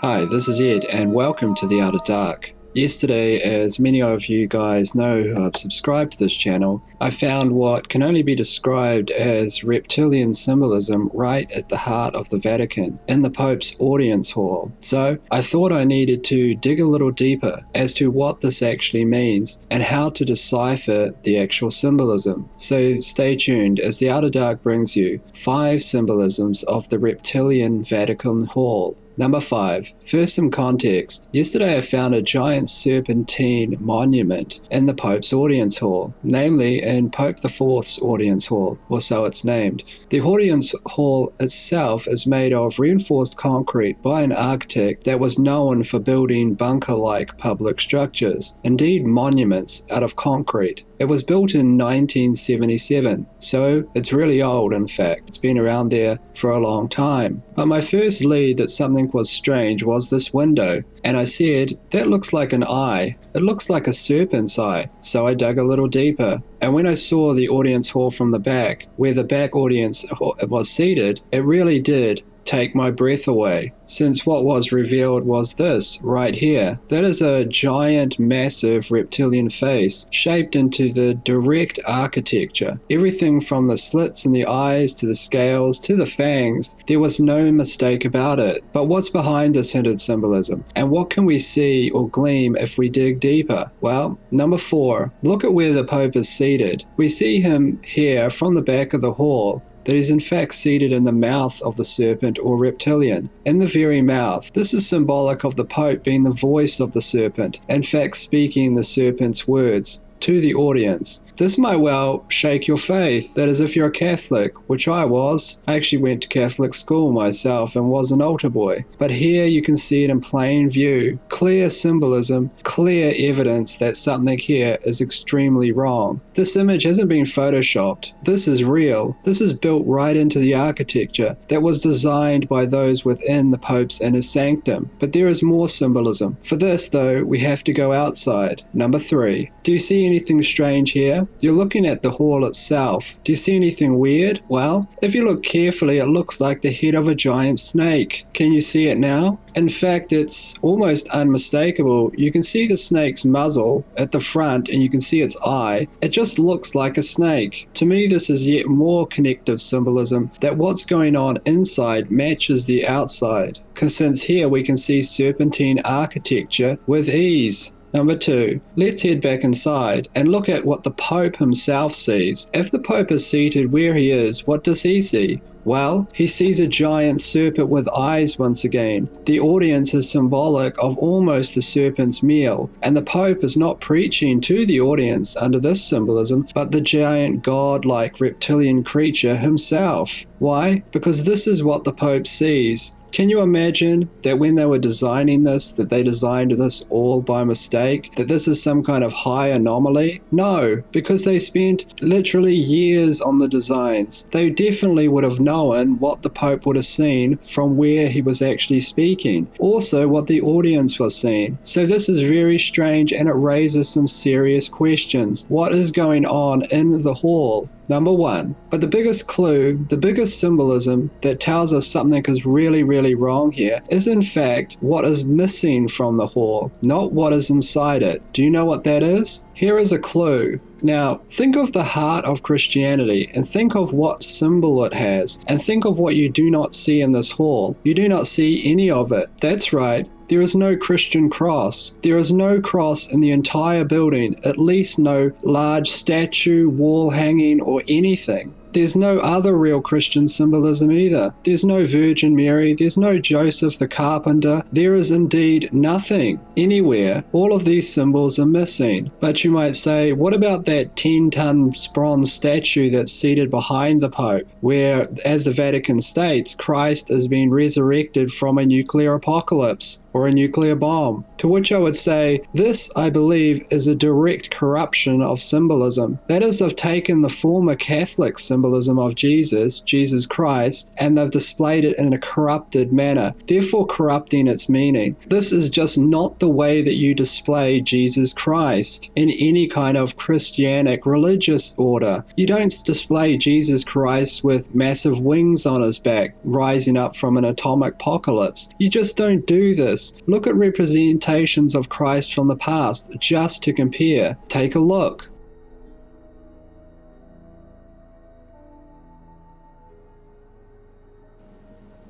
Hi, this is Ed, and welcome to The Outer Dark. Yesterday, as many of you guys know who have subscribed to this channel, I found what can only be described as reptilian symbolism right at the heart of the Vatican, in the Pope's audience hall. So, I thought I needed to dig a little deeper as to what this actually means and how to decipher the actual symbolism. So, stay tuned as The Outer Dark brings you 5 symbolisms of the reptilian Vatican hall. Number 5. First, some context. Yesterday I found a giant serpentine monument in the Pope's audience hall, namely in Pope IV's audience hall, or so it's named. The audience hall itself is made of reinforced concrete by an architect that was known for building bunker-like public structures, indeed monuments out of concrete. It was built in 1977, so it's really old. In fact. It's been around there for a long time. But my first lead that something was strange was this window, and I said, that looks like an eye. It looks like a serpent's eye. So I dug a little deeper, and when I saw the audience hall from the back, where the back audience was seated, it really did take my breath away, since what was revealed was this right here. That is a giant, massive reptilian face shaped into the direct architecture. Everything from the slits in the eyes to the scales to the fangs, there was no mistake about it. But what's behind this hinted symbolism, and what can we see or glean if we dig deeper? Well, number 4, look at where the Pope is seated. We see him here from the back of the hall, that is in fact seated in the mouth of the serpent or reptilian, in the very mouth. This is symbolic of the Pope being the voice of the serpent, in fact speaking the serpent's words to the audience. This might well shake your faith. That is, if you're a Catholic, which I was. I actually went to Catholic school myself and was an altar boy. But here you can see it in plain view. Clear symbolism, clear evidence that something here is extremely wrong. This image hasn't been photoshopped. This is real. This is built right into the architecture that was designed by those within the Pope's inner sanctum. But there is more symbolism. For this, though, we have to go outside. Number 3. Do you see anything strange here? You're looking at the hall itself. Do you see anything weird? Well, if you look carefully, it looks like the head of a giant snake. Can you see it now? In fact, it's almost unmistakable. You can see the snake's muzzle at the front and you can see its eye. It just looks like a snake. To me, this is yet more connective symbolism that what's going on inside matches the outside. Because since here we can see serpentine architecture with ease. Number 2, let's head back inside and look at what the Pope himself sees. If the Pope is seated where he is, what does he see? Well, he sees a giant serpent with eyes once again. The audience is symbolic of almost the serpent's meal, and the Pope is not preaching to the audience under this symbolism, but the giant god-like reptilian creature himself. Why? Because this is what the Pope sees. Can you imagine that when they were designing this, that they designed this all by mistake? That this is some kind of high anomaly? No, because they spent literally years on the designs. They definitely would have known what the Pope would have seen from where he was actually speaking. Also, what the audience was seeing. So this is very strange and it raises some serious questions. What is going on in the hall? Number 1. But the biggest clue, the biggest symbolism that tells us something is really wrong here is in fact what is missing from the hall, not what is inside it. Do you know what that is? Here is a clue. Now, think of the heart of Christianity and think of what symbol it has and think of what you do not see in this hall. You do not see any of it. That's right. There is no Christian cross. There is no cross in the entire building, at least no large statue, wall hanging, or anything. There's no other real Christian symbolism either. There's no Virgin Mary, there's no Joseph the carpenter. There is indeed nothing anywhere. All of these symbols are missing. But you might say, what about that 10-ton bronze statue that's seated behind the Pope, where, as the Vatican states, Christ is being resurrected from a nuclear apocalypse or a nuclear bomb? To which I would say, this, I believe, is a direct corruption of symbolism. That is, they've taken the former Catholic symbolism symbolism of Jesus Christ, and they've displayed it in a corrupted manner, therefore corrupting its meaning. This is just not the way that you display Jesus Christ in any kind of Christianic religious order. You don't display Jesus Christ with massive wings on his back, rising up from an atomic apocalypse. You just don't do this. Look at representations of Christ from the past, just to compare. Take a look.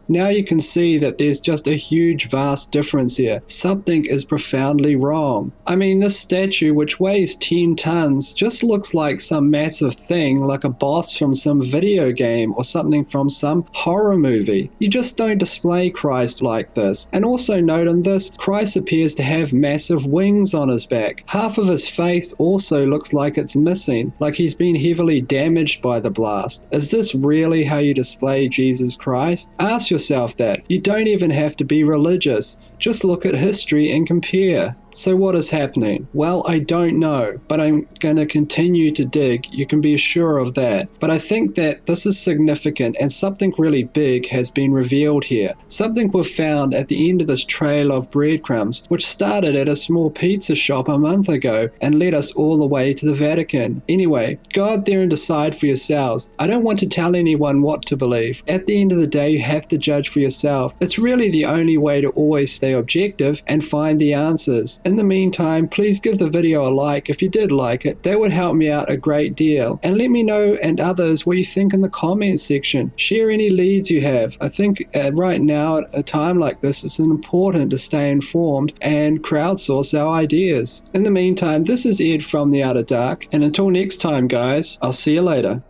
Now you can see that there's just a huge, vast difference here. Something is profoundly wrong. I mean, this statue, which weighs 10 tons, just looks like some massive thing, like a boss from some video game or something from some horror movie. You just don't display Christ like this. And also note in this, Christ appears to have massive wings on his back. Half of his face also looks like it's missing, like he's been heavily damaged by the blast. Is this really how you display Jesus Christ? Ask yourself that. You don't even have to be religious. Just look at history and compare. So what is happening? Well, I don't know, but I'm going to continue to dig. You can be sure of that. But I think that this is significant and something really big has been revealed here. Something we've found at the end of this trail of breadcrumbs, which started at a small pizza shop a month ago and led us all the way to the Vatican. Anyway, go out there and decide for yourselves. I don't want to tell anyone what to believe. At the end of the day, you have to judge for yourself. It's really the only way to always stay objective and find the answers. In the meantime, please give the video a like if you did like it. That would help me out a great deal. And let me know and others what you think in the comments section. Share any leads you have. I think right now at a time like this, it's important to stay informed and crowdsource our ideas. In the meantime, this is Ed from The Outer Dark, and until next time guys, I'll see you later.